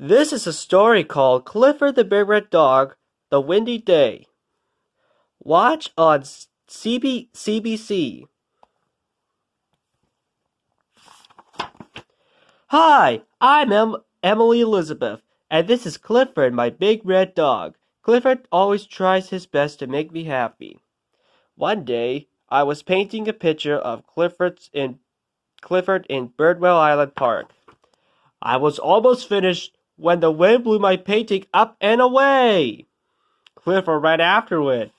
This is a story called Clifford the Big Red Dog, The Windy Day. Watch on CBC. Hi, I'm Emily Elizabeth, and this is Clifford, my big red dog. Clifford always tries his best to make me happy. One day, I was painting a picture of Clifford in Birdwell Island Park. I was almost finished when the wind blew my painting up and away. Clifford ran after it,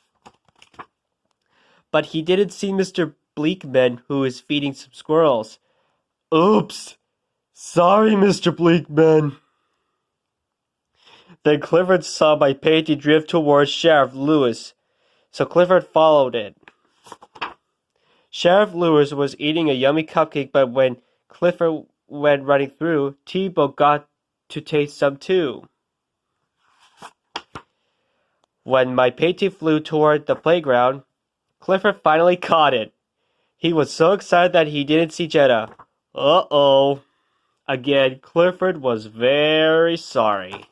but he didn't see Mr. Bleakman, who is feeding some squirrels. Oops! Sorry, Mr. Bleakman. Then Clifford saw my painting drift towards Sheriff Lewis, so Clifford followed it. Sheriff Lewis was eating a yummy cupcake, but when Clifford went running through, T-Bo got to taste some too. When my painting flew toward the playground, Clifford finally caught it. He was so excited that he didn't see Jetta. Uh-oh. Again, Clifford was very sorry.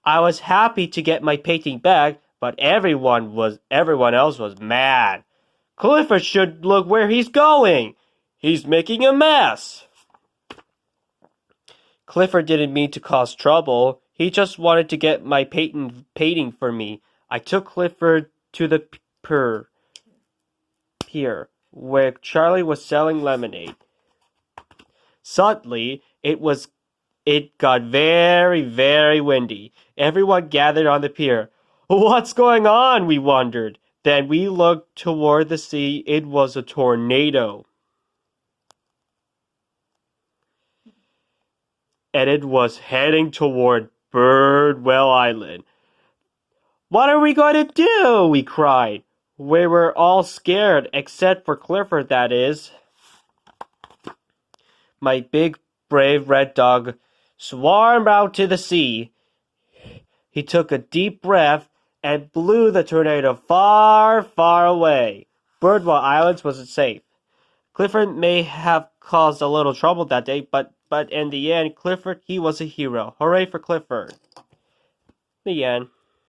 I was happy to get my painting back, but everyone else was mad. Clifford should look where he's going. He's making a mess. Clifford didn't mean to cause trouble. He just wanted to get my painting for me. I took Clifford to the pier, where Charlie was selling lemonade. Suddenly, it got very, very windy. Everyone gathered on the pier. What's going on? We wondered. Then we looked toward the sea. It was a tornado. And it was heading toward Birdwell Island. What are we going to do? We cried. We were all scared, except for Clifford, that is. My big, brave red dog swarmed out to the sea. He took a deep breath and blew the tornado far, far away. Birdwell Island wasn't safe. Clifford may have caused a little trouble that day, but in the end, Clifford, he was a hero. Hooray for Clifford. The end.